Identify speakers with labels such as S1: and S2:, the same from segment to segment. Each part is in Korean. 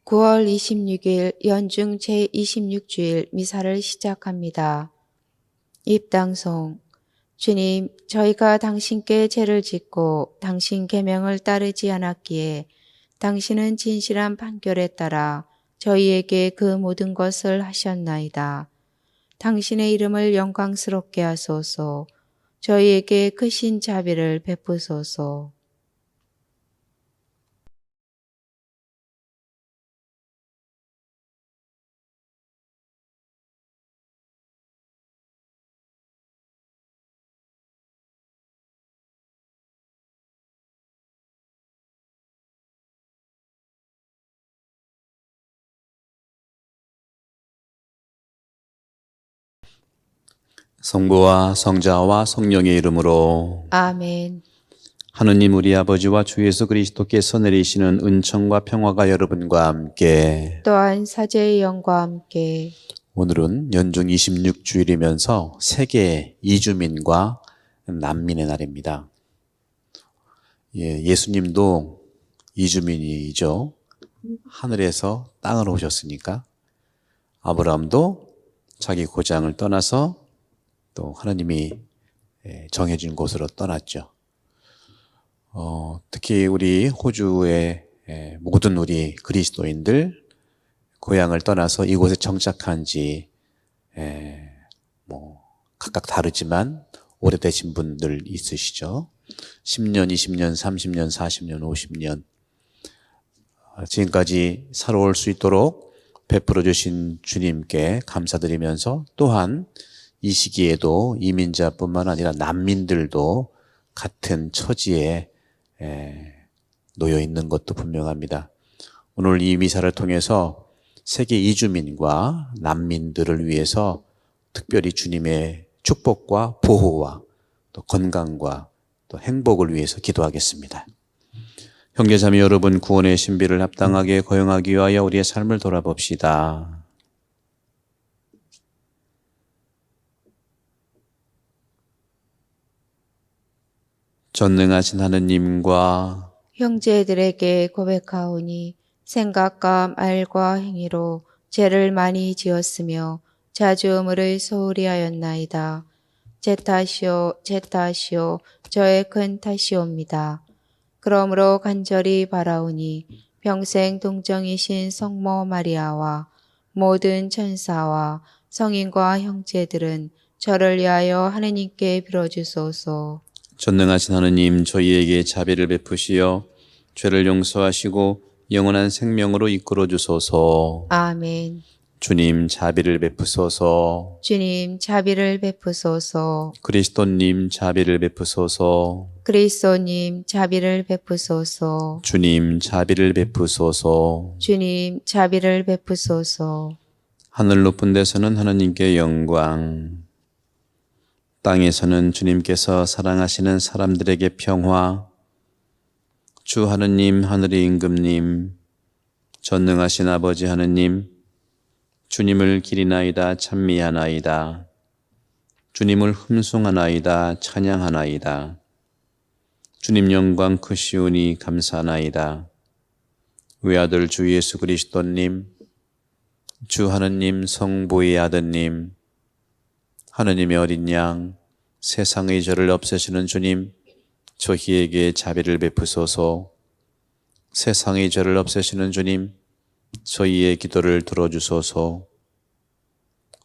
S1: 9월 26일 연중 제26주일 미사를 시작합니다. 입당송. 주님, 저희가 당신께 죄를 짓고 당신 계명을 따르지 않았기에 당신은 진실한 판결에 따라 저희에게 그 모든 것을 하셨나이다. 당신의 이름을 영광스럽게 하소서. 저희에게 크신 자비를 베푸소서.
S2: 성부와 성자와 성령의 이름으로.
S1: 아멘.
S2: 하느님 우리 아버지와 주 예수 그리스도께서 내리시는 은총과 평화가 여러분과 함께.
S1: 또한 사제의 영과 함께.
S2: 오늘은 연중 26주일이면서 세계 이주민과 난민의 날입니다. 예수님도 이주민이죠. 하늘에서 땅으로 오셨으니까. 아브라함도 자기 고장을 떠나서 또 하나님이 정해진 곳으로 떠났죠. 특히 우리 호주의 모든 우리 그리스도인들 고향을 떠나서 이곳에 정착한 지 각각 다르지만 오래되신 분들 있으시죠. 10년, 20년, 30년, 40년, 50년 지금까지 살아올 수 있도록 베풀어 주신 주님께 감사드리면서 또한 이 시기에도 이민자뿐만 아니라 난민들도 같은 처지에 놓여 있는 것도 분명합니다. 오늘 이 미사를 통해서 세계 이주민과 난민들을 위해서 특별히 주님의 축복과 보호와 또 건강과 또 행복을 위해서 기도하겠습니다. 형제자매 여러분, 구원의 신비를 합당하게 거행하기 위하여 우리의 삶을 돌아봅시다. 전능하신 하느님과
S1: 형제들에게 고백하오니 생각과 말과 행위로 죄를 많이 지었으며 자주 의무를 소홀히 하였나이다. 제 탓이요 저의 큰 탓이옵니다. 그러므로 간절히 바라오니 평생 동정이신 성모 마리아와 모든 천사와 성인과 형제들은 저를 위하여 하느님께 빌어주소서.
S2: 전능하신 하느님, 저희에게 자비를 베푸시어 죄를 용서하시고 영원한 생명으로 이끌어 주소서.
S1: 아멘.
S2: 주님 자비를 베푸소서.
S1: 주님 자비를 베푸소서.
S2: 그리스도님 자비를 베푸소서.
S1: 그리스도님 자비를 베푸소서.
S2: 주님 자비를 베푸소서.
S1: 주님 자비를 베푸소서.
S2: 하늘 높은 데서는 하느님께 영광, 땅에서는 주님께서 사랑하시는 사람들에게 평화. 주 하느님, 하늘의 임금님, 전능하신 아버지 하느님, 주님을 기리나이다 찬미하나이다. 주님을 흠숭하나이다 찬양하나이다. 주님 영광 크시오니 감사하나이다. 외아들 주 예수 그리스도님, 주 하느님 성부의 아드님, 하느님의 어린 양, 세상의 죄를 없애시는 주님, 저희에게 자비를 베푸소서. 세상의 죄를 없애시는 주님, 저희의 기도를 들어주소서.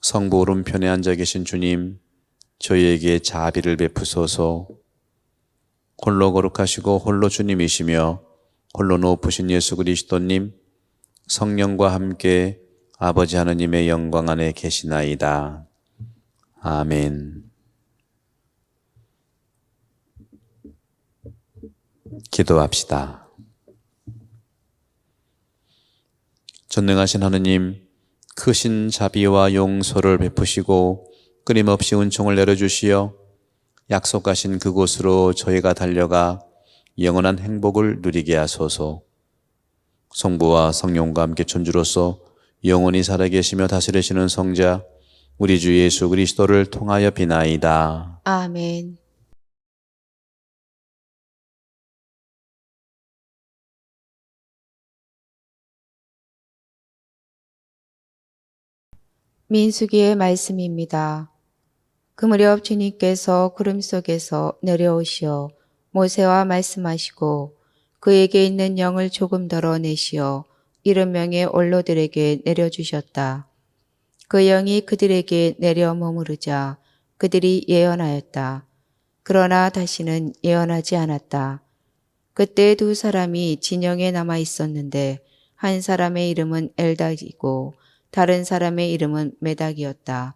S2: 성부 오른편에 앉아 계신 주님, 저희에게 자비를 베푸소서. 홀로 거룩하시고 홀로 주님이시며 홀로 높으신 예수 그리스도님, 성령과 함께 아버지 하느님의 영광 안에 계시나이다. 아멘. 기도합시다. 전능하신 하느님, 크신 자비와 용서를 베푸시고 끊임없이 은총을 내려주시어 약속하신 그곳으로 저희가 달려가 영원한 행복을 누리게 하소서. 성부와 성령과 함께 천주로서 영원히 살아계시며 다스리시는 성자 우리 주 예수 그리스도를 통하여 비나이다.
S1: 아멘. 민수기의 말씀입니다. 그 무렵 주님께서 구름 속에서 내려오시어 모세와 말씀하시고 그에게 있는 영을 조금 덜어내시어 70명의 원로들에게 내려주셨다. 그 영이 그들에게 내려 머무르자 그들이 예언하였다. 그러나 다시는 예언하지 않았다. 그때 두 사람이 진영에 남아 있었는데 한 사람의 이름은 엘닥이고 다른 사람의 이름은 메닥이었다.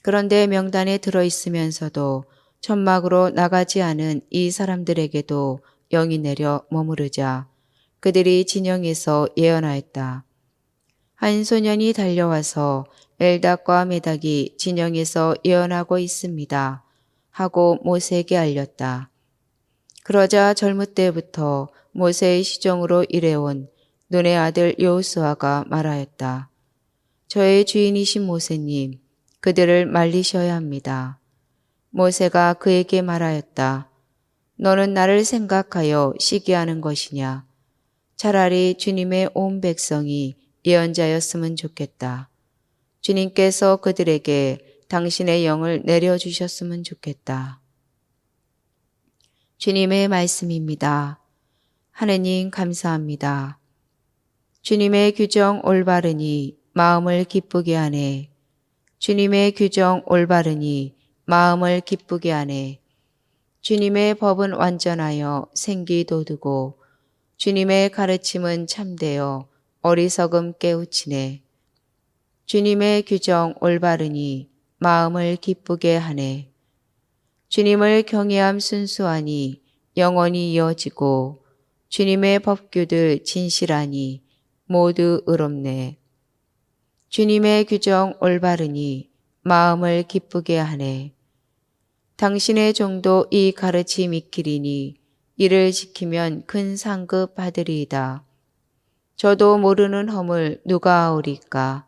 S1: 그런데 명단에 들어있으면서도 천막으로 나가지 않은 이 사람들에게도 영이 내려 머무르자 그들이 진영에서 예언하였다. 한 소년이 달려와서 엘닥과 메닥이 진영에서 예언하고 있습니다. 하고 모세에게 알렸다. 그러자 젊을 때부터 모세의 시종으로 일해온 눈의 아들 여호수아가 말하였다. 저의 주인이신 모세님, 그들을 말리셔야 합니다. 모세가 그에게 말하였다. 너는 나를 생각하여 시기하는 것이냐? 차라리 주님의 온 백성이 예언자였으면 좋겠다. 주님께서 그들에게 당신의 영을 내려주셨으면 좋겠다. 주님의 말씀입니다. 하느님 감사합니다. 주님의 규정 올바르니 마음을 기쁘게 하네. 주님의 규정 올바르니 마음을 기쁘게 하네. 주님의 법은 완전하여 생기 돋우고 주님의 가르침은 참되어 어리석음 깨우치네. 주님의 규정 올바르니 마음을 기쁘게 하네. 주님을 경외함 순수하니 영원히 이어지고 주님의 법규들 진실하니 모두 의롭네. 주님의 규정 올바르니 마음을 기쁘게 하네. 당신의 종도 이 가르침 익히리니 이를 지키면 큰 상급 받으리이다. 저도 모르는 허물 누가 아오리까?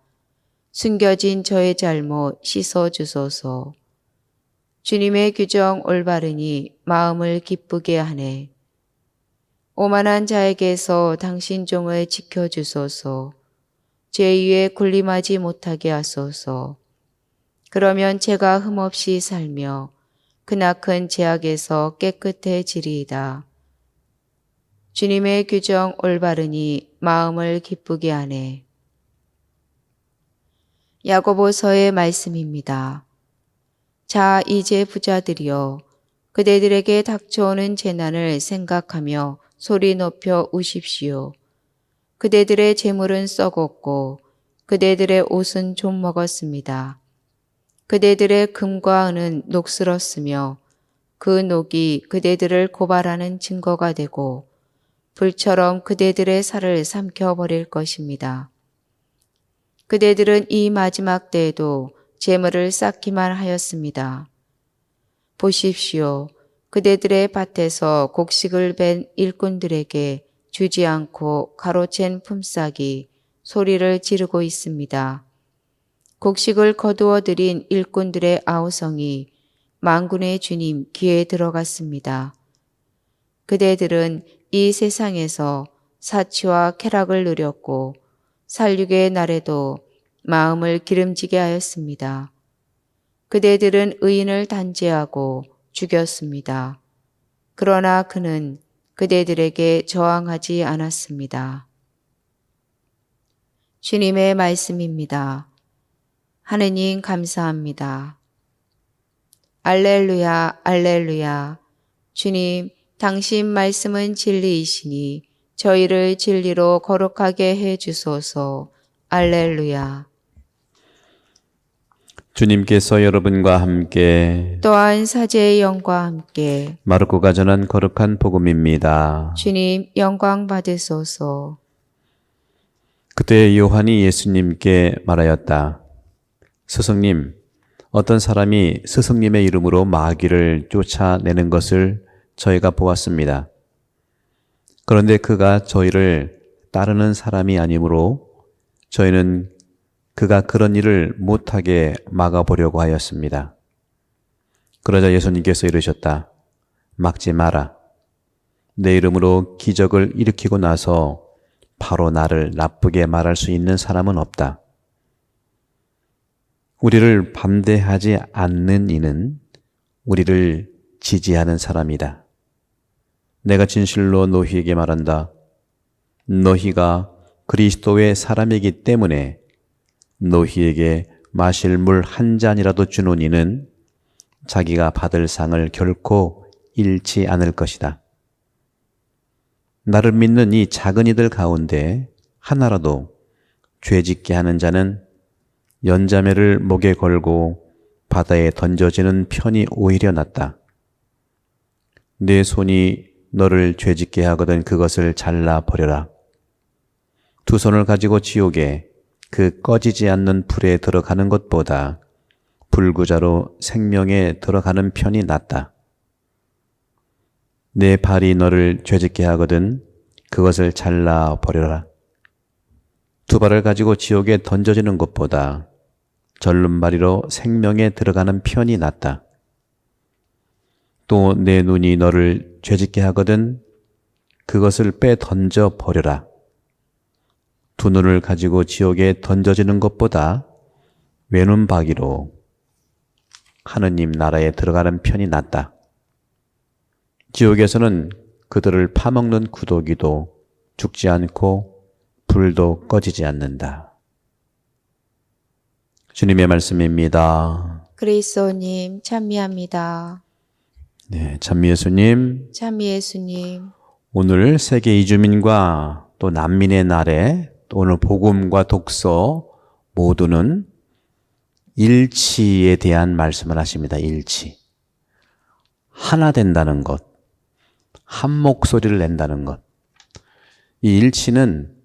S1: 숨겨진 저의 잘못 씻어 주소서. 주님의 규정 올바르니 마음을 기쁘게 하네. 오만한 자에게서 당신 종을 지켜주소서. 죄위에 군림하지 못하게 하소서. 그러면 제가 흠없이 살며 크나큰 죄악에서 깨끗해지리이다. 주님의 규정 올바르니 마음을 기쁘게 하네. 야고보서의 말씀입니다. 자, 이제 부자들이여, 그대들에게 닥쳐오는 재난을 생각하며 소리 높여 우십시오. 그대들의 재물은 썩었고 그대들의 옷은 좀 먹었습니다. 그대들의 금과 은은 녹슬었으며 그 녹이 그대들을 고발하는 증거가 되고 불처럼 그대들의 살을 삼켜버릴 것입니다. 그대들은 이 마지막 때에도 재물을 쌓기만 하였습니다. 보십시오. 그대들의 밭에서 곡식을 벤 일꾼들에게 주지 않고 가로챈 품삯이 소리를 지르고 있습니다. 곡식을 거두어 들인 일꾼들의 아우성이 만군의 주님 귀에 들어갔습니다. 그대들은 이 세상에서 사치와 쾌락을 누렸고 살육의 날에도 마음을 기름지게 하였습니다. 그대들은 의인을 단죄하고 죽였습니다. 그러나 그는 그대들에게 저항하지 않았습니다. 주님의 말씀입니다. 하느님 감사합니다. 알렐루야, 알렐루야. 주님, 당신 말씀은 진리이시니 저희를 진리로 거룩하게 해 주소서. 알렐루야.
S2: 주님께서 여러분과 함께
S1: 또한 사제의 영과 함께
S2: 마르코가 전한 거룩한 복음입니다.
S1: 주님 영광 받으소서.
S2: 그때 요한이 예수님께 말하였다. 스승님, 어떤 사람이 스승님의 이름으로 마귀를 쫓아내는 것을 저희가 보았습니다. 그런데 그가 저희를 따르는 사람이 아니므로 저희는 그가 그런 일을 못하게 막아보려고 하였습니다. 그러자 예수님께서 이르셨다. 막지 마라. 내 이름으로 기적을 일으키고 나서 바로 나를 나쁘게 말할 수 있는 사람은 없다. 우리를 반대하지 않는 이는 우리를 지지하는 사람이다. 내가 진실로 너희에게 말한다. 너희가 그리스도의 사람이기 때문에 너희에게 마실 물 한 잔이라도 주는 이는 자기가 받을 상을 결코 잃지 않을 것이다. 나를 믿는 이 작은 이들 가운데 하나라도 죄짓게 하는 자는 연자매를 목에 걸고 바다에 던져지는 편이 오히려 낫다. 내 손이 너를 죄짓게 하거든 그것을 잘라 버려라. 두 손을 가지고 지옥에 그 꺼지지 않는 불에 들어가는 것보다 불구자로 생명에 들어가는 편이 낫다. 내 발이 너를 죄짓게 하거든 그것을 잘라 버려라. 두 발을 가지고 지옥에 던져지는 것보다 절름발이로 생명에 들어가는 편이 낫다. 또 내 눈이 너를 죄짓게 하거든 그것을 빼 던져 버려라. 두 눈을 가지고 지옥에 던져지는 것보다 외눈박이로 하느님 나라에 들어가는 편이 낫다. 지옥에서는 그들을 파먹는 구더기도 죽지 않고 불도 꺼지지 않는다. 주님의 말씀입니다.
S1: 그리스도님 찬미합니다.
S2: 네, 찬미 예수님.
S1: 찬미 예수님.
S2: 오늘 세계 이주민과 또 난민의 날에 또 오늘 복음과 독서 모두는 일치에 대한 말씀을 하십니다. 일치. 하나 된다는 것. 한 목소리를 낸다는 것. 이 일치는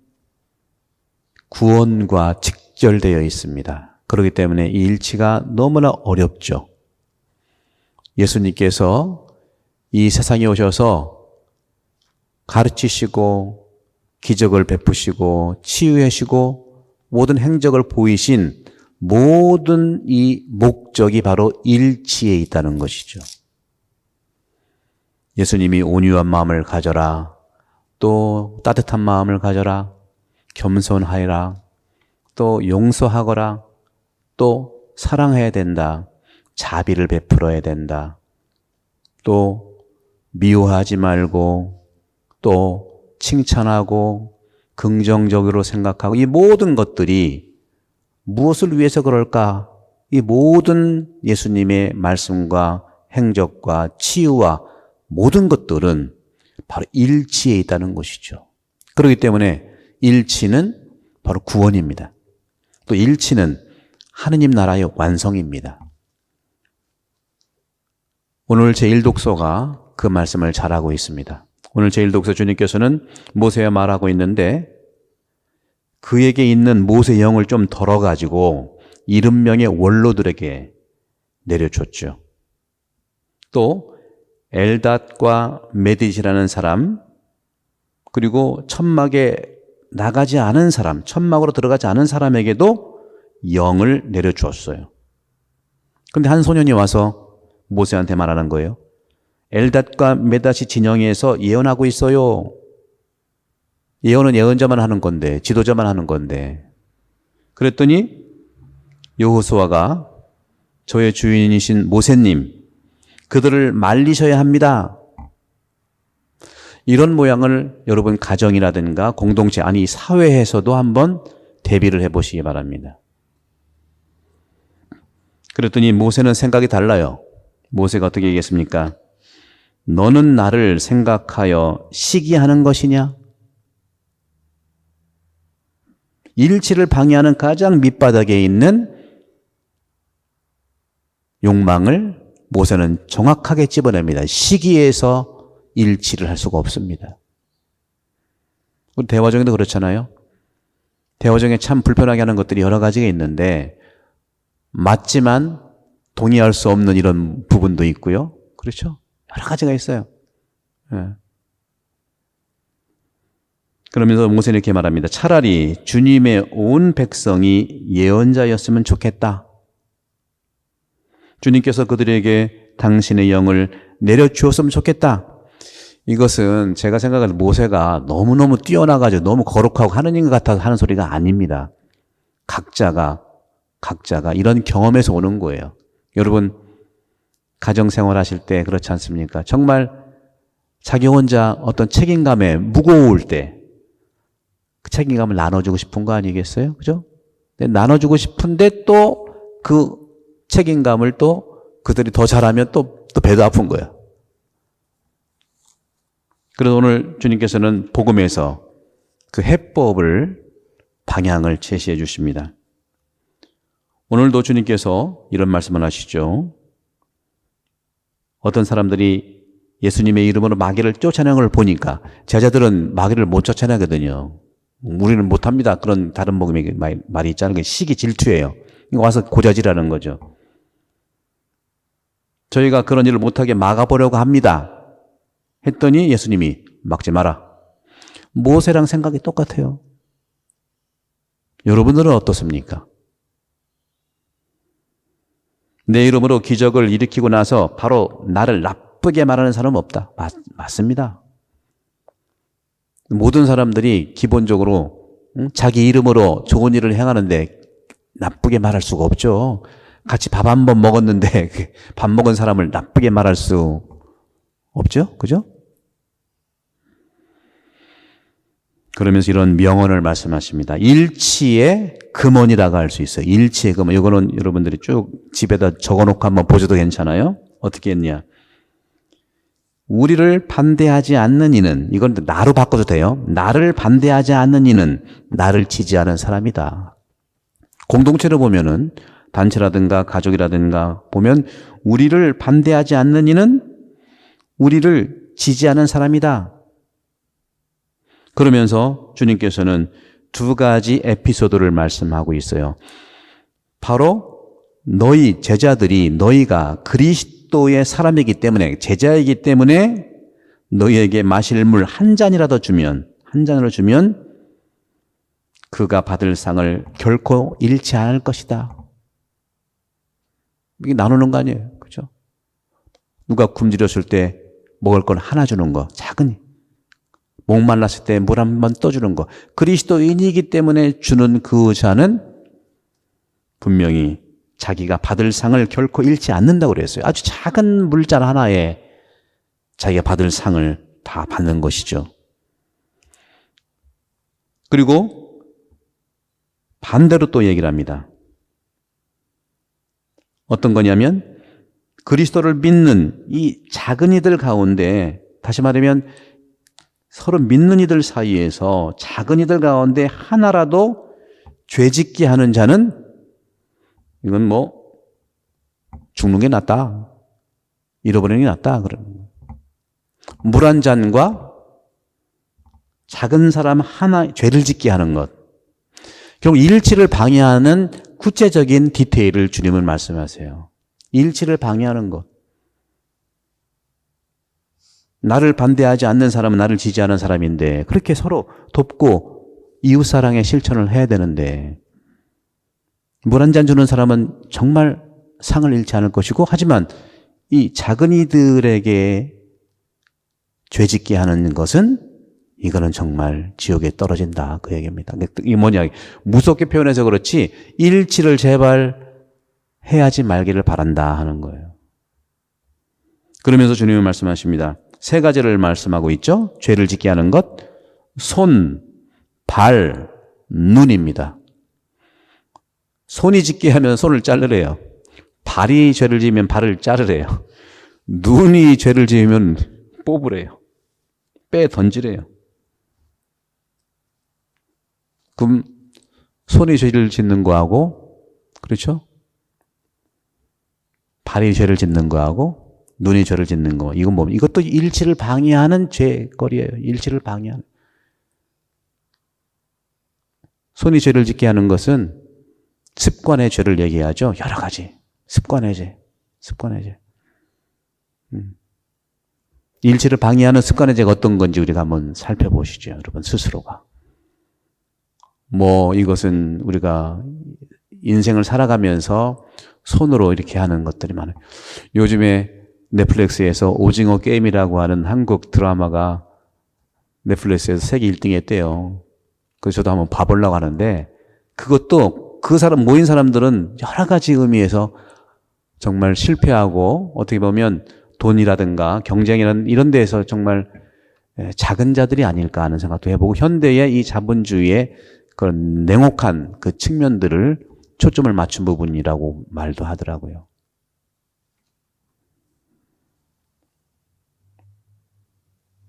S2: 구원과 직결되어 있습니다. 그렇기 때문에 이 일치가 너무나 어렵죠. 예수님께서 이 세상에 오셔서 가르치시고 기적을 베푸시고 치유하시고 모든 행적을 보이신 모든 이 목적이 바로 일치에 있다는 것이죠. 예수님이 온유한 마음을 가져라. 또 따뜻한 마음을 가져라. 겸손하여라. 또 용서하거라. 또 사랑해야 된다. 자비를 베풀어야 된다. 또 미워하지 말고 또 칭찬하고 긍정적으로 생각하고 이 모든 것들이 무엇을 위해서 그럴까? 이 모든 예수님의 말씀과 행적과 치유와 모든 것들은 바로 일치에 있다는 것이죠. 그렇기 때문에 일치는 바로 구원입니다. 또 일치는 하느님 나라의 완성입니다. 오늘 제1독서가 그 말씀을 잘하고 있습니다. 오늘 제1독서 주님께서는 모세와 말하고 있는데 그에게 있는 모세 영을 좀 덜어가지고 70명의 원로들에게 내려줬죠. 또 엘닷과 메딧이라는 사람, 그리고 천막에 나가지 않은 사람, 천막으로 들어가지 않은 사람에게도 영을 내려주었어요. 그런데 한 소년이 와서 모세한테 말하는 거예요. 엘닷과 메닷이 진영에서 예언하고 있어요. 예언은 예언자만 하는 건데, 지도자만 하는 건데. 그랬더니 여호수아가 저의 주인이신 모세님, 그들을 말리셔야 합니다. 이런 모양을 여러분 가정이라든가 공동체, 아니 사회에서도 한번 대비를 해보시기 바랍니다. 그랬더니 모세는 생각이 달라요. 모세가 어떻게 얘기했습니까? 너는 나를 생각하여 시기하는 것이냐? 일치를 방해하는 가장 밑바닥에 있는 욕망을 모세는 정확하게 집어냅니다. 시기에서 일치를 할 수가 없습니다. 우리 대화 중에도 그렇잖아요. 대화 중에 참 불편하게 하는 것들이 여러 가지가 있는데 맞지만 동의할 수 없는 이런 부분도 있고요. 그렇죠? 여러 가지가 있어요. 예. 그러면서 모세는 이렇게 말합니다. 차라리 주님의 온 백성이 예언자였으면 좋겠다. 주님께서 그들에게 당신의 영을 내려주었으면 좋겠다. 이것은 제가 생각할 때 모세가 너무너무 뛰어나가지고 너무 거룩하고 하느님 같아서 하는 소리가 아닙니다. 각자가 각자가 이런 경험에서 오는 거예요. 여러분, 가정생활 하실 때 그렇지 않습니까? 정말 자기 혼자 어떤 책임감에 무거울 때 그 책임감을 나눠주고 싶은 거 아니겠어요? 그죠? 근데 나눠주고 싶은데 또 그 책임감을 또 그들이 더 잘하면 또 배도 아픈 거예요. 그래서 오늘 주님께서는 복음에서 그 해법을, 방향을 제시해 주십니다. 오늘도 주님께서 이런 말씀을 하시죠. 어떤 사람들이 예수님의 이름으로 마귀를 쫓아내는 걸 보니까 제자들은 마귀를 못 쫓아내거든요. 우리는 못합니다. 그런 다른 복음의 말이 있잖아요. 그게 시기 질투예요. 이거 와서 고자질하는 거죠. 저희가 그런 일을 못하게 막아보려고 합니다. 했더니 예수님이 막지 마라. 모세랑 생각이 똑같아요. 여러분들은 어떻습니까? 내 이름으로 기적을 일으키고 나서 바로 나를 나쁘게 말하는 사람은 없다. 맞습니다. 모든 사람들이 기본적으로 자기 이름으로 좋은 일을 행하는데 나쁘게 말할 수가 없죠. 같이 밥 한 번 먹었는데 밥 먹은 사람을 나쁘게 말할 수 없죠. 그죠? 그러면서 이런 명언을 말씀하십니다. 일치의 금언이라고 할 수 있어요. 일치의 금언. 이거는 여러분들이 쭉 집에다 적어놓고 한번 보셔도 괜찮아요. 어떻게 했냐. 우리를 반대하지 않는 이는, 이건 나로 바꿔도 돼요. 나를 반대하지 않는 이는 나를 지지하는 사람이다. 공동체를 보면은 단체라든가 가족이라든가 보면 우리를 반대하지 않는 이는 우리를 지지하는 사람이다. 그러면서 주님께서는 두 가지 에피소드를 말씀하고 있어요. 바로 너희 제자들이 너희가 그리스도의 사람이기 때문에, 제자이기 때문에 너희에게 마실 물 한 잔이라도 주면, 한 잔으로 주면 그가 받을 상을 결코 잃지 않을 것이다. 이게 나누는 거 아니에요. 그죠? 누가 굶주렸을 때 먹을 걸 하나 주는 거, 작은, 목말랐을 때 물 한 번 떠주는 거. 그리스도인이기 때문에 주는 그 잔은 분명히 자기가 받을 상을 결코 잃지 않는다고 그랬어요. 아주 작은 물잔 하나에 자기가 받을 상을 다 받는 것이죠. 그리고 반대로 또 얘기를 합니다. 어떤 거냐면 그리스도를 믿는 이 작은 이들 가운데, 다시 말하면 서로 믿는 이들 사이에서 작은 이들 가운데 하나라도 죄짓게 하는 자는 이건 뭐 죽는 게 낫다. 잃어버리는 게 낫다. 물 한 잔과 작은 사람 하나 죄를 짓게 하는 것. 결국 일치를 방해하는 구체적인 디테일을 주님은 말씀하세요. 일치를 방해하는 것. 나를 반대하지 않는 사람은 나를 지지하는 사람인데 그렇게 서로 돕고 이웃사랑의 실천을 해야 되는데 물 한 잔 주는 사람은 정말 상을 잃지 않을 것이고, 하지만 이 작은 이들에게 죄짓게 하는 것은 이거는 정말 지옥에 떨어진다, 그 얘기입니다. 이게 뭐냐, 무섭게 표현해서 그렇지 일치를 제발 해야지 말기를 바란다 하는 거예요. 그러면서 주님은 말씀하십니다. 세 가지를 말씀하고 있죠. 죄를 짓게 하는 것, 손, 발, 눈입니다. 손이 짓게 하면 손을 자르래요. 발이 죄를 지으면 발을 자르래요. 눈이 죄를 지으면 뽑으래요. 빼 던지래요. 그럼 손이 죄를 짓는 거하고, 그렇죠? 발이 죄를 짓는 거하고 눈이 죄를 짓는 거, 이건 뭡니까? 이것도 일치를 방해하는 죄거리예요. 일치를 방해하는. 손이 죄를 짓게 하는 것은 습관의 죄를 얘기하죠. 여러 가지. 습관의 죄. 습관의 죄. 일치를 방해하는 습관의 죄가 어떤 건지 우리가 한번 살펴보시죠. 여러분 스스로가. 뭐 이것은 우리가 인생을 살아가면서 손으로 이렇게 하는 것들이 많아요. 요즘에 넷플릭스에서 오징어 게임이라고 하는 한국 드라마가 넷플릭스에서 세계 1등 했대요. 그래서 저도 한번 봐보려고 하는데 그것도 또 그 사람, 모인 사람들은 여러 가지 의미에서 정말 실패하고 어떻게 보면 돈이라든가 경쟁이라는 이런 데에서 정말 작은 자들이 아닐까 하는 생각도 해보고 현대의 이 자본주의의 그런 냉혹한 그 측면들을 초점을 맞춘 부분이라고 말도 하더라고요.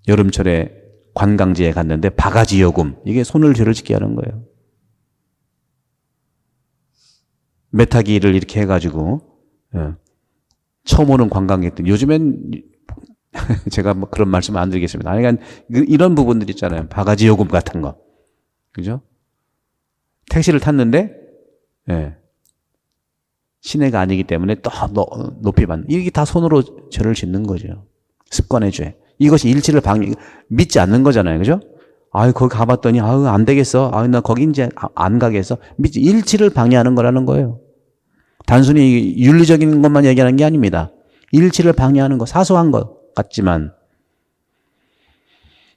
S2: 여름철에 관광지에 갔는데 바가지 요금, 이게 손을 죄를 짓게 하는 거예요. 메타기를 이렇게 해가지고 처음 오는 관광객들, 요즘엔 제가 뭐 그런 말씀 안 드리겠습니다. 그러니까 이런 부분들 있잖아요. 바가지 요금 같은 거, 그죠? 택시를 탔는데 시내가 아니기 때문에 또 높이 받는, 이게 다 손으로 죄를 짓는 거죠. 습관의 죄. 이것이 일치를 믿지 않는 거잖아요. 그죠? 아유, 거기 가봤더니, 아유, 안 되겠어. 아유, 나 거기 이제 안 가겠어. 일치를 방해하는 거라는 거예요. 단순히 윤리적인 것만 얘기하는 게 아닙니다. 일치를 방해하는 거, 사소한 것 같지만,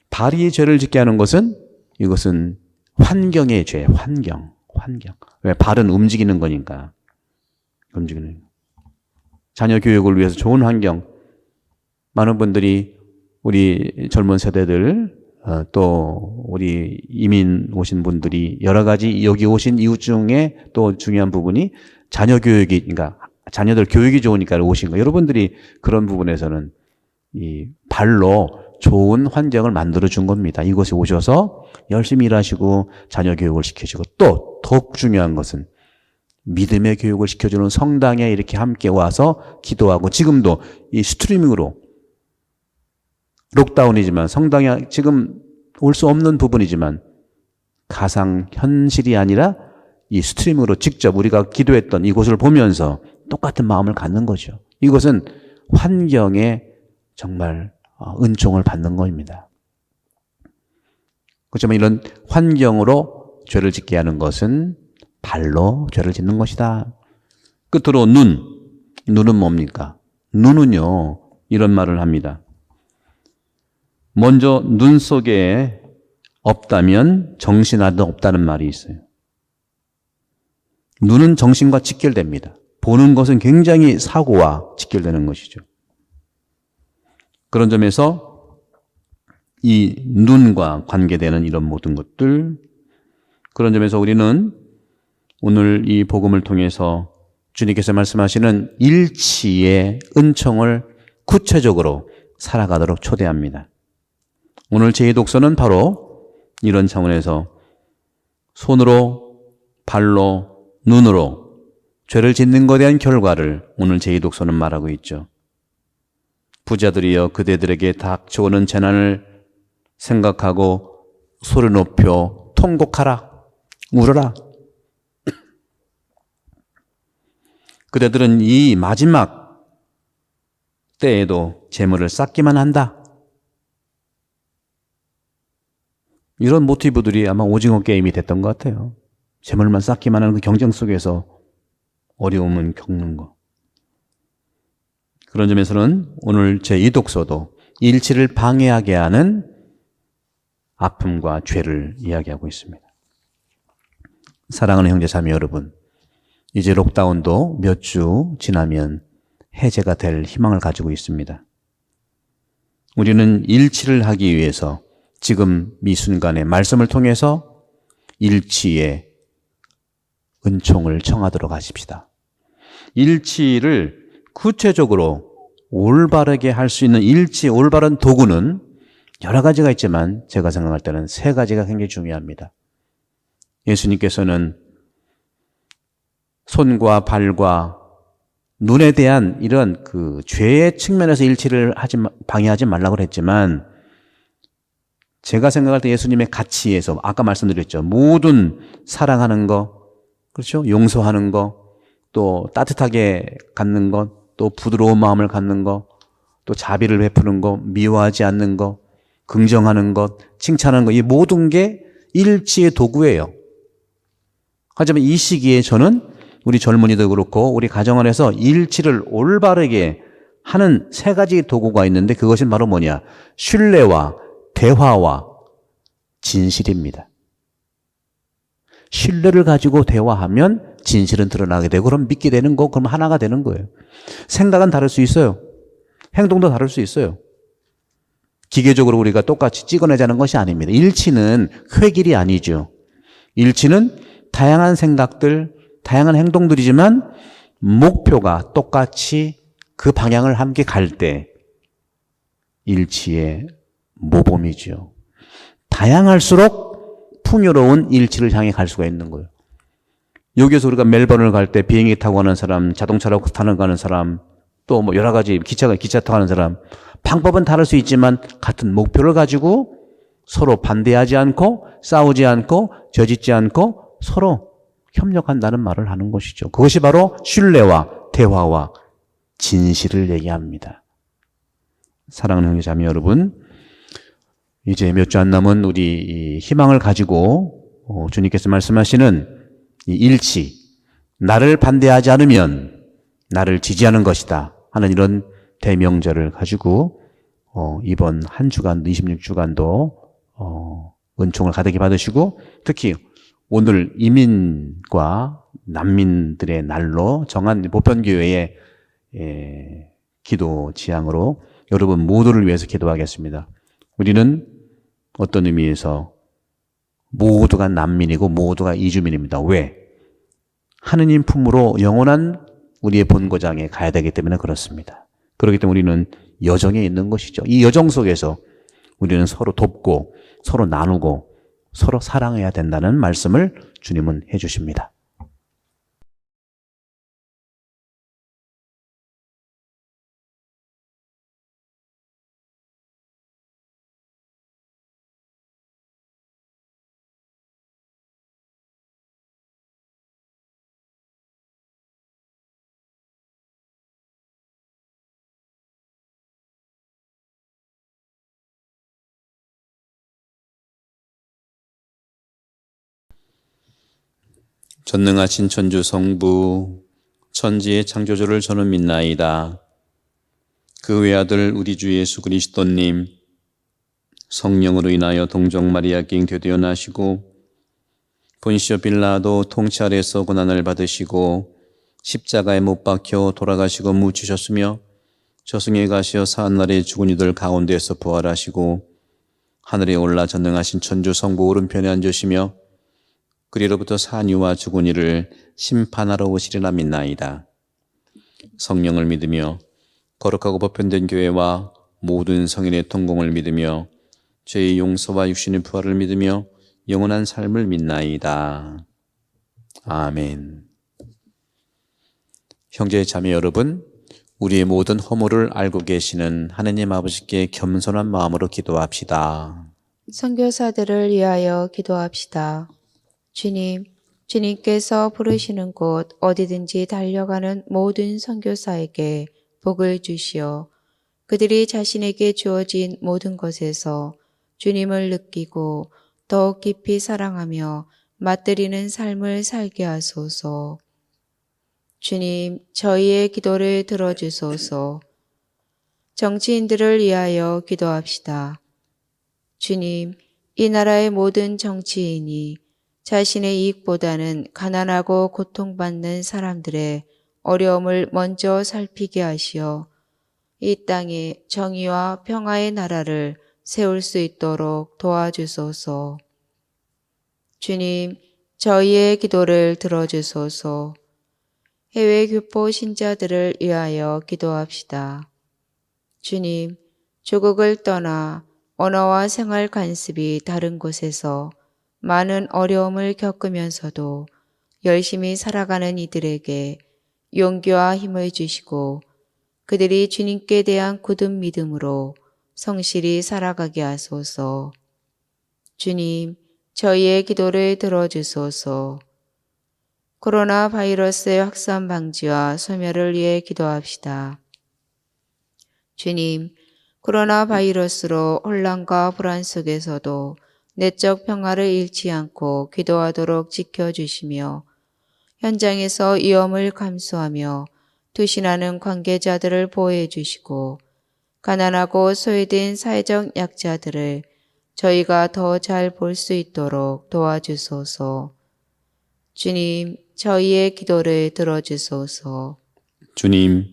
S2: 발이 죄를 짓게 하는 것은, 이것은 환경의 죄, 환경. 왜? 발은 움직이는 거니까. 움직이는. 자녀 교육을 위해서 좋은 환경. 많은 분들이 우리 젊은 세대들, 또 우리 이민 오신 분들이 여러 가지 여기 오신 이유 중에 또 중요한 부분이 자녀 교육이, 그러니까 자녀들 교육이 좋으니까 오신 거. 여러분들이 그런 부분에서는 이 발로 좋은 환경을 만들어 준 겁니다. 이곳에 오셔서 열심히 일하시고 자녀 교육을 시켜주고, 또 더욱 중요한 것은 믿음의 교육을 시켜주는 성당에 이렇게 함께 와서 기도하고, 지금도 이 스트리밍으로 록다운이지만 성당에 지금 올 수 없는 부분이지만 가상 현실이 아니라 이 스트리밍으로 직접 우리가 기도했던 이곳을 보면서 똑같은 마음을 갖는 거죠. 이것은 환경에 정말 은총을 받는 겁니다. 그렇지만 이런 환경으로 죄를 짓게 하는 것은 발로 죄를 짓는 것이다. 끝으로 눈은 뭡니까? 눈은요, 이런 말을 합니다. 먼저 눈 속에 없다면 정신 안에 없다는 말이 있어요. 눈은 정신과 직결됩니다. 보는 것은 굉장히 사고와 직결되는 것이죠. 그런 점에서 이 눈과 관계되는 이런 모든 것들, 그런 점에서 우리는 오늘 이 복음을 통해서 주님께서 말씀하시는 일치의 은총을 구체적으로 살아가도록 초대합니다. 오늘 제2 독서는 바로 이런 차원에서 손으로, 발로, 눈으로 죄를 짓는 것에 대한 결과를 오늘 제2 독서는 말하고 있죠. 부자들이여 그대들에게 닥쳐오는 재난을 생각하고 소리 높여 통곡하라, 울어라. 그대들은 이 마지막 때에도 재물을 쌓기만 한다. 이런 모티브들이 아마 오징어 게임이 됐던 것 같아요. 재물만 쌓기만 하는 그 경쟁 속에서 어려움을 겪는 것. 그런 점에서는 오늘 제2 독서도 일치를 방해하게 하는 아픔과 죄를 이야기하고 있습니다. 사랑하는 형제 자매 여러분, 이제 록다운도 몇 주 지나면 해제가 될 희망을 가지고 있습니다. 우리는 일치를 하기 위해서 지금 이 순간에 말씀을 통해서 일치의 은총을 청하도록 하십시다. 일치를 구체적으로 올바르게 할 수 있는 일치, 올바른 도구는 여러 가지가 있지만 제가 생각할 때는 세 가지가 굉장히 중요합니다. 예수님께서는 손과 발과 눈에 대한 이런 그 죄의 측면에서 일치를 방해하지 말라고 했지만, 제가 생각할 때 예수님의 가치에서 아까 말씀드렸죠. 모든 사랑하는 거, 그렇죠? 용서하는 거, 또 따뜻하게 갖는 것, 또 부드러운 마음을 갖는 것, 또 자비를 베푸는 것, 미워하지 않는 것, 긍정하는 것, 칭찬하는 것, 이 모든 게 일치의 도구예요. 하지만 이 시기에 저는 우리 젊은이도 그렇고 우리 가정 안에서 일치를 올바르게 하는 세 가지 도구가 있는데, 그것이 바로 뭐냐? 신뢰와 대화와 진실입니다. 신뢰를 가지고 대화하면 진실은 드러나게 되고 그럼 믿게 되는 거, 그럼 하나가 되는 거예요. 생각은 다를 수 있어요. 행동도 다를 수 있어요. 기계적으로 우리가 똑같이 찍어내자는 것이 아닙니다. 일치는 획일이 아니죠. 일치는 다양한 생각들, 다양한 행동들이지만 목표가 똑같이 그 방향을 함께 갈 때 일치의 모범이죠. 다양할수록 풍요로운 일치를 향해 갈 수가 있는 거예요. 여기에서 우리가 멜번을 갈 때 비행기 타고 가는 사람, 자동차로 가는 사람, 또 뭐 여러 가지 기차 타고 가는 사람, 방법은 다를 수 있지만 같은 목표를 가지고 서로 반대하지 않고 싸우지 않고 저짓지 않고 서로 협력한다는 말을 하는 것이죠. 그것이 바로 신뢰와 대화와 진실을 얘기합니다. 사랑하는 형제 자매 여러분, 이제 몇 주 안 남은 우리 희망을 가지고 주님께서 말씀하시는 이 일치, 나를 반대하지 않으면 나를 지지하는 것이다 하는 이런 대명절을 가지고 이번 한 주간 26주간도 은총을 가득히 받으시고 특히 오늘 이민과 난민들의 날로 정한 보편교회의 기도 지향으로 여러분 모두를 위해서 기도하겠습니다. 우리는 어떤 의미에서 모두가 난민이고 모두가 이주민입니다. 왜? 하느님 품으로 영원한 우리의 본고장에 가야 되기 때문에 그렇습니다. 그렇기 때문에 우리는 여정에 있는 것이죠. 이 여정 속에서 우리는 서로 돕고 서로 나누고 서로 사랑해야 된다는 말씀을 주님은 해주십니다. 전능하신 천주 성부, 천지의 창조주를 저는 믿나이다. 그 외아들 우리 주 예수 그리스도님, 성령으로 인하여 동정 마리아께 잉태되어 나시고 본시오 빌라도 통치 아래에서 고난을 받으시고 십자가에 못 박혀 돌아가시고 묻히셨으며 저승에 가시어 사한날에 죽은 이들 가운데에서 부활하시고 하늘에 올라 전능하신 천주 성부 오른편에 앉으시며 그리로부터 산이와 죽은 이를 심판하러 오시리라 믿나이다. 성령을 믿으며 거룩하고 보편된 교회와 모든 성인의 통공을 믿으며 죄의 용서와 육신의 부활을 믿으며 영원한 삶을 믿나이다. 아멘. 형제 자매 여러분, 우리의 모든 허물을 알고 계시는 하느님 아버지께 겸손한 마음으로 기도합시다.
S1: 선교사들을 위하여 기도합시다. 주님께서 부르시는 곳 어디든지 달려가는 모든 선교사에게 복을 주시어 그들이 자신에게 주어진 모든 것에서 주님을 느끼고 더욱 깊이 사랑하며 맛들이는 삶을 살게 하소서. 주님, 저희의 기도를 들어주소서. 정치인들을 위하여 기도합시다. 주님, 이 나라의 모든 정치인이 자신의 이익보다는 가난하고 고통받는 사람들의 어려움을 먼저 살피게 하시어 이 땅에 정의와 평화의 나라를 세울 수 있도록 도와주소서. 주님, 저희의 기도를 들어주소서. 해외 교포 신자들을 위하여 기도합시다. 주님, 조국을 떠나 언어와 생활 관습이 다른 곳에서 많은 어려움을 겪으면서도 열심히 살아가는 이들에게 용기와 힘을 주시고 그들이 주님께 대한 굳은 믿음으로 성실히 살아가게 하소서. 주님, 저희의 기도를 들어주소서. 코로나 바이러스의 확산 방지와 소멸을 위해 기도합시다. 주님, 코로나 바이러스로 혼란과 불안 속에서도 내적 평화를 잃지 않고 기도하도록 지켜주시며 현장에서 위험을 감수하며 투신하는 관계자들을 보호해 주시고 가난하고 소외된 사회적 약자들을 저희가 더 잘 볼 수 있도록 도와주소서. 주님, 저희의 기도를 들어주소서.
S2: 주님,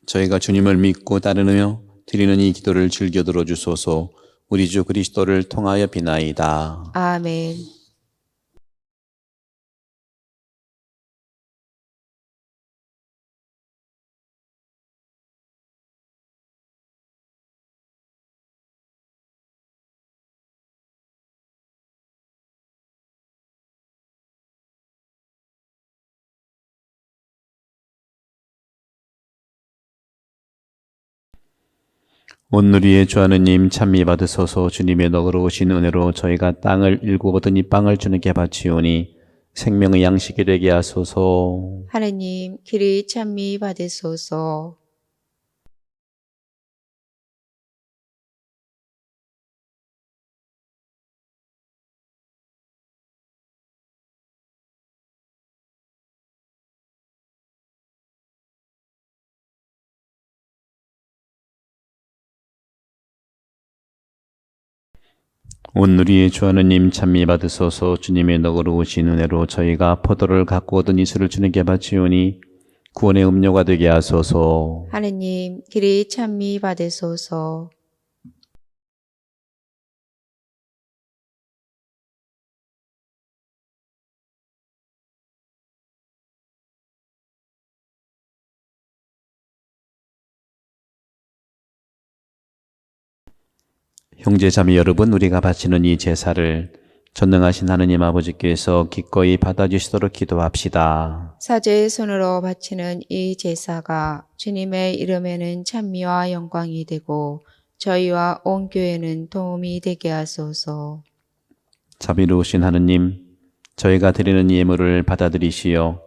S2: 저희가 주님을 믿고 따르며 드리는 이 기도를 즐겨 들어주소서. 우리 주 그리스도를 통하여 비나이다.
S1: 아멘.
S2: 온누리의 주 하느님 찬미 받으소서. 주님의 너그러우신 은혜로 저희가 땅을 일구 얻은 이 빵을 주님께 바치오니 생명의 양식이 되게 하소서.
S1: 하느님, 길이 찬미 받으소서.
S2: 온누리의 주 하느님 찬미 받으소서. 주님의 너그러우신 은혜로 저희가 포도를 갖고 얻은 이슬을 주님께 바치오니 구원의 음료가 되게 하소서.
S1: 하느님, 길이 찬미 받으소서.
S2: 형제 자매 여러분, 우리가 바치는 이 제사를 전능하신 하느님 아버지께서 기꺼이 받아주시도록 기도합시다.
S1: 사제의 손으로 바치는 이 제사가 주님의 이름에는 찬미와 영광이 되고 저희와 온 교회는 도움이 되게 하소서.
S2: 자비로우신 하느님, 저희가 드리는 예물을 받아들이시어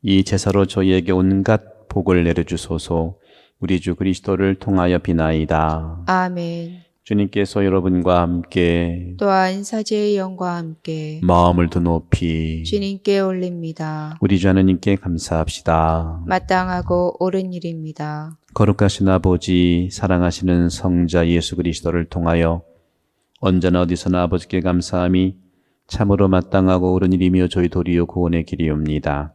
S2: 이 제사로 저희에게 온갖 복을 내려주소서. 우리 주 그리스도를 통하여 비나이다.
S1: 아멘.
S2: 주님께서 여러분과 함께
S1: 또한 사제의 영과 함께
S2: 마음을 더 높이
S1: 주님께 올립니다.
S2: 우리 주 하느님께 감사합시다.
S1: 마땅하고 옳은 일입니다.
S2: 거룩하신 아버지, 사랑하시는 성자 예수 그리스도를 통하여 언제나 어디서나 아버지께 감사함이 참으로 마땅하고 옳은 일이며 저희 도리요 구원의 길이옵니다.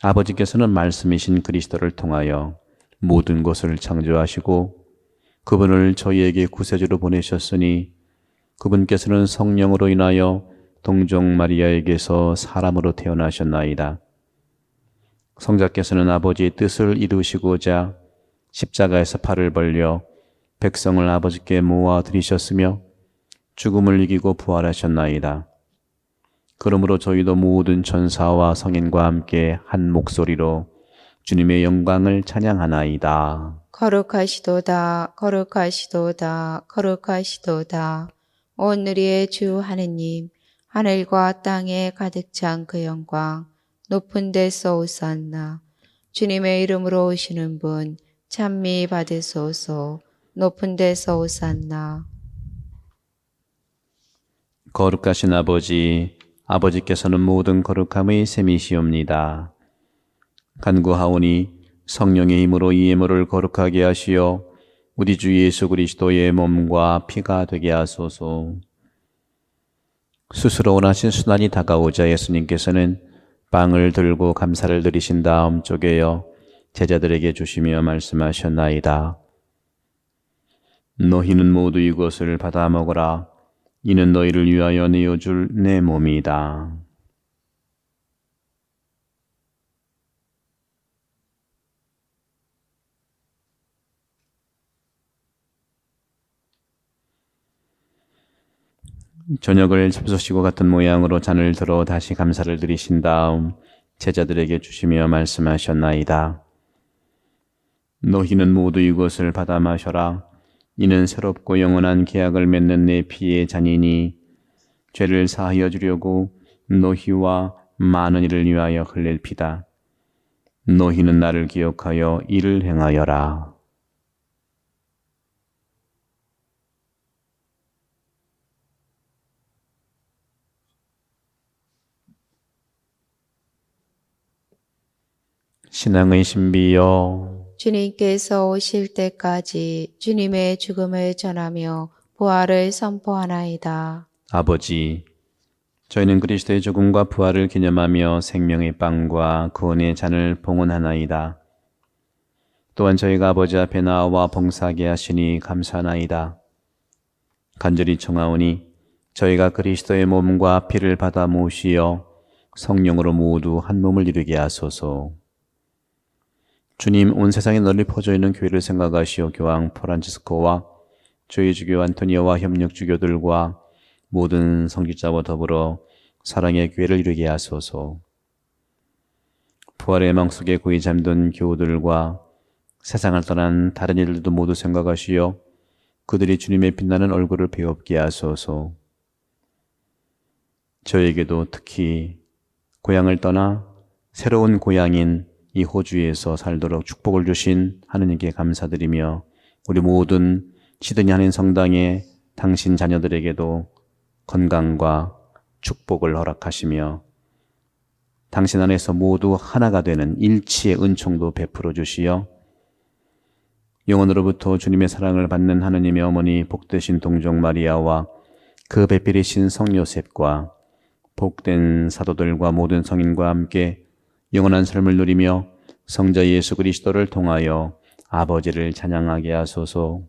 S2: 아버지께서는 말씀이신 그리스도를 통하여 모든 것을 창조하시고 그분을 저희에게 구세주로 보내셨으니 그분께서는 성령으로 인하여 동정 마리아에게서 사람으로 태어나셨나이다. 성자께서는 아버지의 뜻을 이루시고자 십자가에서 팔을 벌려 백성을 아버지께 모아 드리셨으며 죽음을 이기고 부활하셨나이다. 그러므로 저희도 모든 천사와 성인과 함께 한 목소리로 주님의 영광을 찬양하나이다.
S1: 거룩하시도다, 거룩하시도다, 거룩하시도다. 오늘의 주 하느님, 하늘과 땅에 가득 찬 그 영광, 높은 데서 오산나. 주님의 이름으로 오시는 분, 찬미 받으소서. 높은 데서 오산나.
S2: 거룩하신 아버지, 아버지께서는 모든 거룩함의 셈이시옵니다. 간구하오니 성령의 힘으로 이 예물을 거룩하게 하시어 우리 주 예수 그리스도의 몸과 피가 되게 하소서. 스스로 원하신 순환이 다가오자 예수님께서는 빵을 들고 감사를 드리신 다음 쪼개어 제자들에게 주시며 말씀하셨나이다. 너희는 모두 이것을 받아 먹어라. 이는 너희를 위하여 내어줄 내 몸이다. 저녁을 잡수시고 같은 모양으로 잔을 들어 다시 감사를 드리신 다음 제자들에게 주시며 말씀하셨나이다. 너희는 모두 이것을 받아 마셔라. 이는 새롭고 영원한 계약을 맺는 내 피의 잔이니 죄를 사하여 주려고 너희와 많은 이를 위하여 흘릴 피다. 너희는 나를 기억하여 이를 행하여라. 신앙의 신비여,
S1: 주님께서 오실 때까지 주님의 죽음을 전하며 부활을 선포하나이다.
S2: 아버지, 저희는 그리스도의 죽음과 부활을 기념하며 생명의 빵과 구원의 잔을 봉헌하나이다. 또한 저희가 아버지 앞에 나와 봉사하게 하시니 감사하나이다. 간절히 청하오니 저희가 그리스도의 몸과 피를 받아 모시어 성령으로 모두 한 몸을 이루게 하소서. 주님, 온 세상에 널리 퍼져 있는 교회를 생각하시어 교황 프란치스코와 저희 주교 안토니오와 협력 주교들과 모든 성직자와 더불어 사랑의 교회를 이루게 하소서. 부활의 망 속에 고이 잠든 교우들과 세상을 떠난 다른 이들도 모두 생각하시어 그들이 주님의 빛나는 얼굴을 배웁게 하소서. 저에게도 특히 고향을 떠나 새로운 고향인 이 호주에서 살도록 축복을 주신 하느님께 감사드리며 우리 모든 시드니 한인 성당의 당신 자녀들에게도 건강과 축복을 허락하시며 당신 안에서 모두 하나가 되는 일치의 은총도 베풀어 주시어 영원으로부터 주님의 사랑을 받는 하느님의 어머니 복되신 동정 마리아와 그 배필이신 성 요셉과 복된 사도들과 모든 성인과 함께 영원한 삶을 누리며 성자 예수 그리스도를 통하여 아버지를 찬양하게 하소서.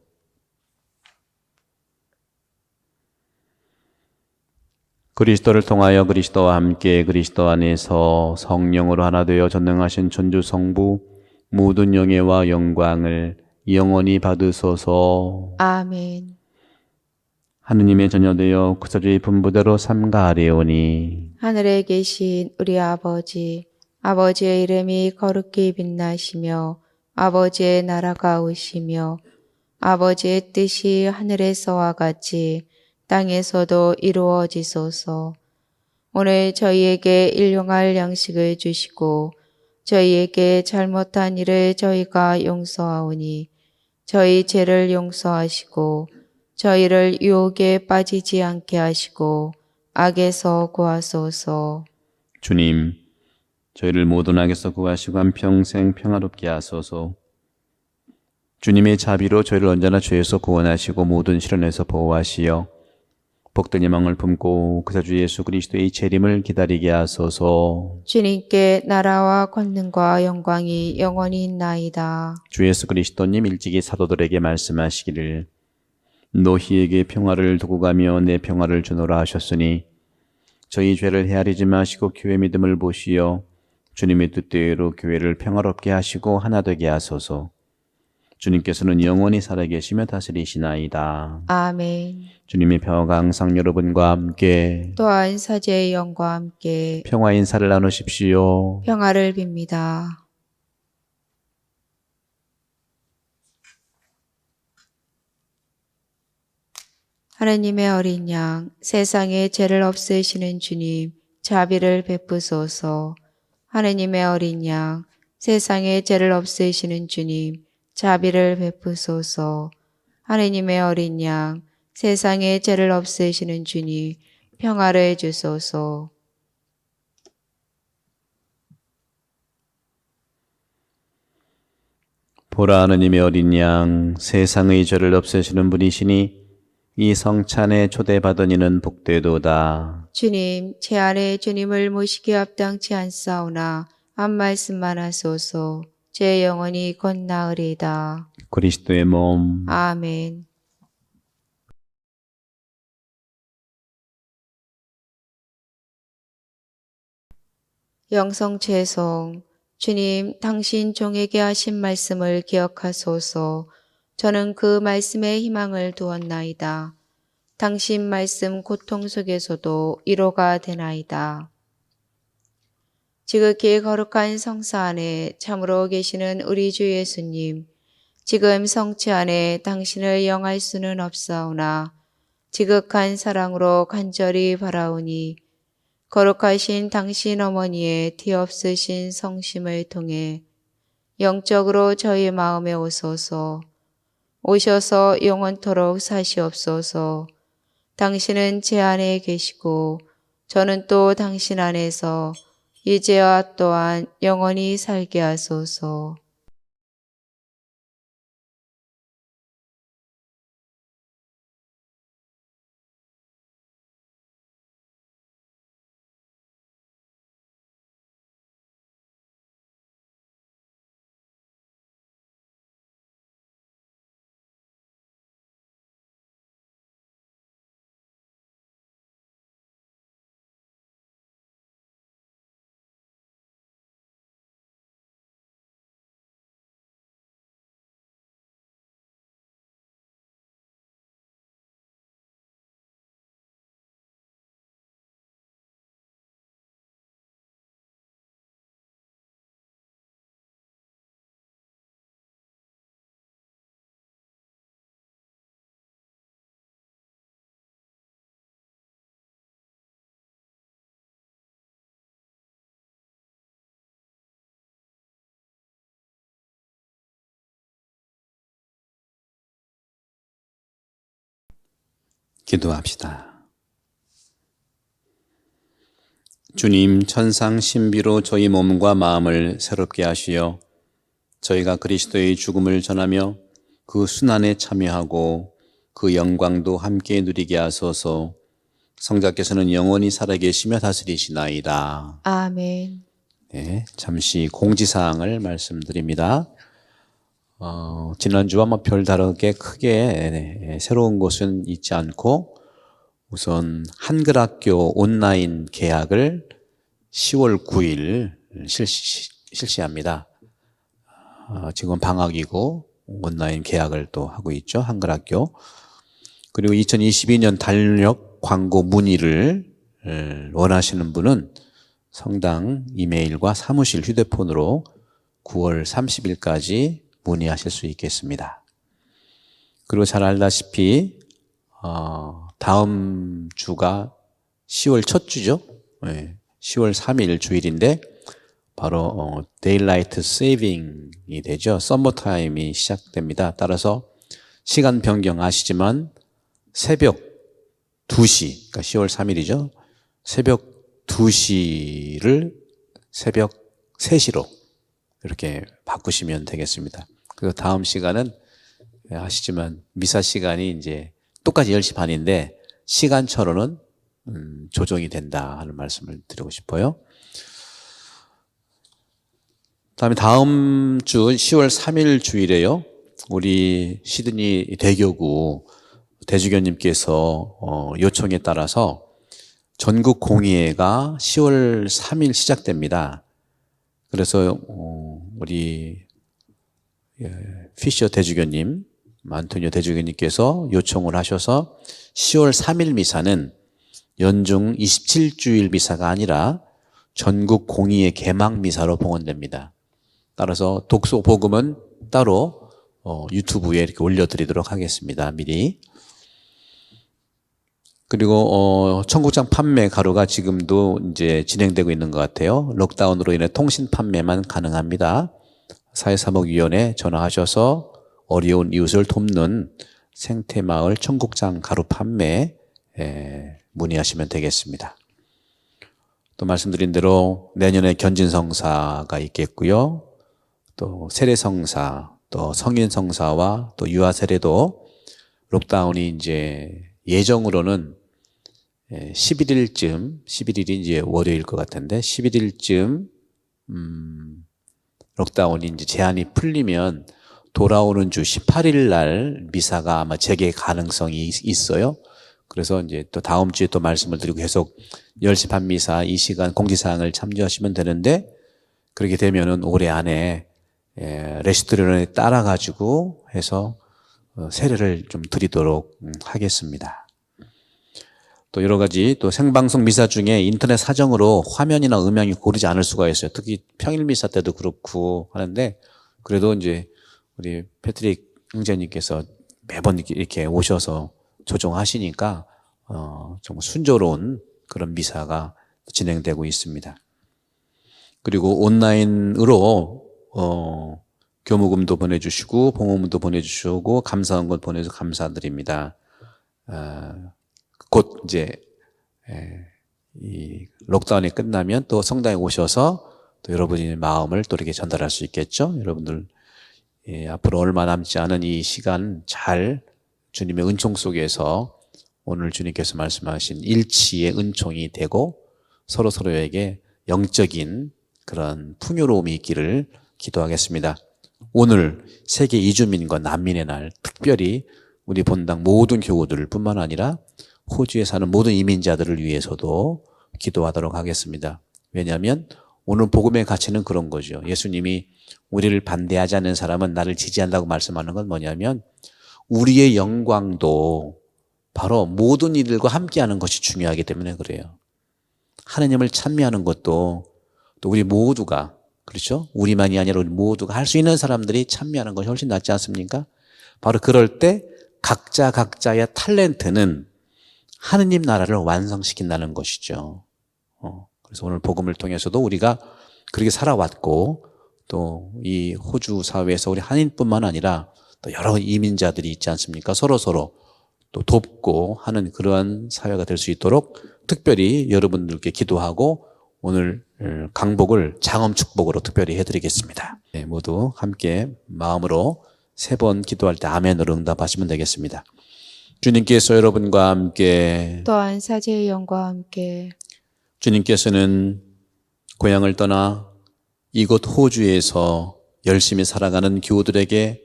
S2: 그리스도를 통하여 그리스도와 함께 그리스도 안에서 성령으로 하나 되어 전능하신 천주 성부 모든 영예와 영광을 영원히 받으소서.
S1: 아멘.
S2: 하느님의 자녀되어 구사주의 분부대로 삼가하리오니
S1: 하늘에 계신 우리 아버지, 아버지의 이름이 거룩히 빛나시며 아버지의 나라가 오시며 아버지의 뜻이 하늘에서와 같이 땅에서도 이루어지소서. 오늘 저희에게 일용할 양식을 주시고 저희에게 잘못한 일을 저희가 용서하오니 저희 죄를 용서하시고 저희를 유혹에 빠지지 않게 하시고 악에서 구하소서.
S2: 주님, 저희를 모든 악에서 구하시고 한평생 평화롭게 하소서. 주님의 자비로 저희를 언제나 죄에서 구원하시고 모든 시련에서 보호하시어 복된 희망을 품고 그사주 예수 그리스도의 재림을 기다리게 하소서.
S1: 주님께 나라와 권능과 영광이 영원히 있나이다.
S2: 주 예수 그리스도님 일찍이 사도들에게 말씀하시기를 너희에게 평화를 두고 가며 내 평화를 주노라 하셨으니 저희 죄를 헤아리지 마시고 교회 믿음을 보시어 주님의 뜻대로 교회를 평화롭게 하시고 하나 되게 하소서. 주님께서는 영원히 살아계시며 다스리시나이다.
S1: 아멘.
S2: 주님의 평화가 항상 여러분과 함께
S1: 또한 사제의 영과 함께
S2: 평화 인사를 나누십시오.
S1: 평화를 빕니다. 하느님의 어린 양, 세상의 죄를 없애시는 주님, 자비를 베푸소서. 하느님의 어린 양, 세상의 죄를 없애시는 주님, 자비를 베푸소서. 하느님의 어린 양, 세상의 죄를 없애시는 주님, 평화를 주소서.
S2: 보라 하느님의 어린 양 세상의 죄를 없애시는 분이시니 이 성찬에 초대받은 이는 복되도다.
S1: 주님, 제 안에 주님을 모시기 합당치 않사오나 한 말씀만 하소서. 제 영혼이 곧 나으리다.
S2: 그리스도의 몸
S1: 아멘. 영성 죄송. 주님, 당신 종에게 하신 말씀을 기억하소서. 저는 그 말씀에 희망을 두었나이다. 당신 말씀 고통 속에서도 위로가 되나이다. 지극히 거룩한 성사 안에 참으로 계시는 우리 주 예수님, 지금 성체 안에 당신을 영할 수는 없사오나 지극한 사랑으로 간절히 바라오니 거룩하신 당신 어머니의 뒤없으신 성심을 통해 영적으로 저희 마음에 오소서. 오셔서 영원토록 사시옵소서. 당신은 제 안에 계시고 저는 또 당신 안에서 이제와 또한 영원히 살게 하소서.
S2: 기도합시다. 주님, 천상 신비로 저희 몸과 마음을 새롭게 하시어 저희가 그리스도의 죽음을 전하며 그 순환에 참여하고 그 영광도 함께 누리게 하소서. 성자께서는 영원히 살아계시며 다스리시나이다.
S1: 아멘.
S2: 네, 잠시 공지사항을 말씀드립니다. 지난주와 별다르게 크게 새로운 것은 있지 않고 우선 한글학교 온라인 개학을 10월 9일 실시합니다. 지금 방학이고 온라인 개학을 또 하고 있죠. 한글학교. 그리고 2022년 달력 광고 문의를 원하시는 분은 성당 이메일과 사무실 휴대폰으로 9월 30일까지 문의하실 수 있겠습니다. 그리고 잘 알다시피 다음 주가 10월 첫 주죠. 10월 3일 주일인데 바로 데일라이트 세이빙이 되죠. 서머타임이 시작됩니다. 따라서 시간 변경 아시지만 새벽 2시, 그러니까 10월 3일이죠. 새벽 2시를 새벽 3시로 이렇게 바꾸시면 되겠습니다. 그 다음 시간은 아시지만 미사 시간이 이제 똑같이 10시 반인데 시간차로는 조정이 된다 하는 말씀을 드리고 싶어요. 다음 주 10월 3일 주일에요. 우리 시드니 대교구 대주교님께서 요청에 따라서 전국 공의회가 10월 3일 시작됩니다. 그래서 우리 피셔 대주교님, 안토니오 대주교님께서 요청을 하셔서 10월 3일 미사는 연중 27주일 미사가 아니라 전국 공의회 개막 미사로 봉헌됩니다. 따라서 독소 복음은 따로 유튜브에 이렇게 올려드리도록 하겠습니다. 미리. 그리고 청국장 판매 가루가 지금도 이제 진행되고 있는 것 같아요. 록다운으로 인해 통신 판매만 가능합니다. 사회사목위원회 전화하셔서 어려운 이웃을 돕는 생태마을 청국장 가루 판매 문의하시면 되겠습니다. 또 말씀드린 대로 내년에 견진성사가 있겠고요. 또 세례성사, 또 성인성사와 또 유아세례도 록다운이 이제 예정으로는 11일이 이제 월요일 것 같은데 11일쯤 록다운이 이제 제한이 풀리면 돌아오는 주 18일 날 미사가 아마 재개 가능성이 있어요. 그래서 이제 또 다음 주에 또 말씀을 드리고 계속 10시 반 미사 이 시간 공지사항을 참조하시면 되는데 그렇게 되면은 올해 안에 레시트론에 따라 가지고 해서 세례를 좀 드리도록 하겠습니다. 또 여러 가지 또 생방송 미사 중에 인터넷 사정으로 화면이나 음향이 고르지 않을 수가 있어요. 특히 평일 미사 때도 그렇고 하는데 그래도 이제 우리 패트릭 형제님께서 매번 이렇게 오셔서 조정하시니까 정말 순조로운 그런 미사가 진행되고 있습니다. 그리고 온라인으로 교무금도 보내주시고 봉헌금도 보내주시고 감사한 것 보내주셔서 감사드립니다. 곧 이제 이 록다운이 끝나면 또 성당에 오셔서 또 여러분의 마음을 또 이렇게 전달할 수 있겠죠. 여러분들 앞으로 얼마 남지 않은 이 시간 잘 주님의 은총 속에서 오늘 주님께서 말씀하신 일치의 은총이 되고 서로에게 영적인 그런 풍요로움이 있기를 기도하겠습니다. 오늘 세계 이주민과 난민의 날 특별히 우리 본당 모든 교우들 뿐만 아니라 호주에 사는 모든 이민자들을 위해서도 기도하도록 하겠습니다. 왜냐하면 오늘 복음의 가치는 그런 거죠. 예수님이 우리를 반대하지 않는 사람은 나를 지지한다고 말씀하는 건 뭐냐면 우리의 영광도 바로 모든 이들과 함께하는 것이 중요하기 때문에 그래요. 하나님을 찬미하는 것도 또 우리 모두가 그렇죠? 우리만이 아니라 우리 모두가 할 수 있는 사람들이 참여하는 것이 훨씬 낫지 않습니까? 바로 그럴 때 각자의 탤런트는 하느님 나라를 완성시킨다는 것이죠. 그래서 오늘 복음을 통해서도 우리가 그렇게 살아왔고 또 이 호주 사회에서 우리 한인뿐만 아니라 또 여러 이민자들이 있지 않습니까? 서로 또 돕고 하는 그러한 사회가 될 수 있도록 특별히 여러분들께 기도하고 오늘 강복을 장엄 축복으로 특별히 해드리겠습니다. 네, 모두 함께 마음으로 3번 기도할 때 아멘으로 응답하시면 되겠습니다. 주님께서 여러분과 함께,
S1: 또한 사제의 영과 함께
S2: 주님께서는 고향을 떠나 이곳 호주에서 열심히 살아가는 교우들에게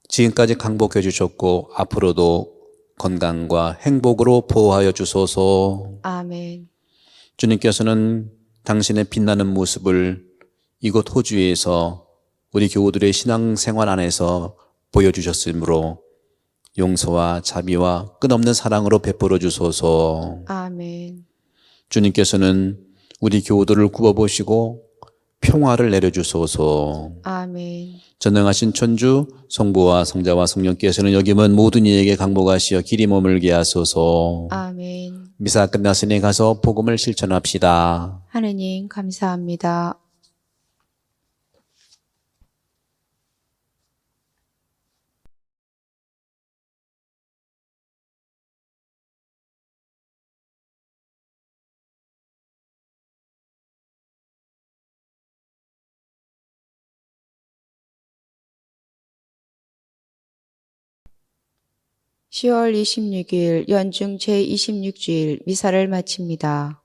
S2: 지금까지 강복해 주셨고 앞으로도 건강과 행복으로 보호하여 주소서.
S1: 아멘.
S2: 주님께서는 당신의 빛나는 모습을 이곳 호주에서 우리 교우들의 신앙생활 안에서 보여주셨으므로 용서와 자비와 끝없는 사랑으로 베풀어 주소서.
S1: 아멘.
S2: 주님께서는 우리 교우들을 굽어보시고 평화를 내려주소서.
S1: 아멘.
S2: 전능하신 천주 성부와 성자와 성령께서는 여기 면 모든 이에게 강복하시어 길이 머물게 하소서.
S1: 아멘.
S2: 미사 끝났으니 가서 복음을 실천합시다.
S1: 하느님 감사합니다. (10월 26일) 연중 제26주일 미사를 마칩니다.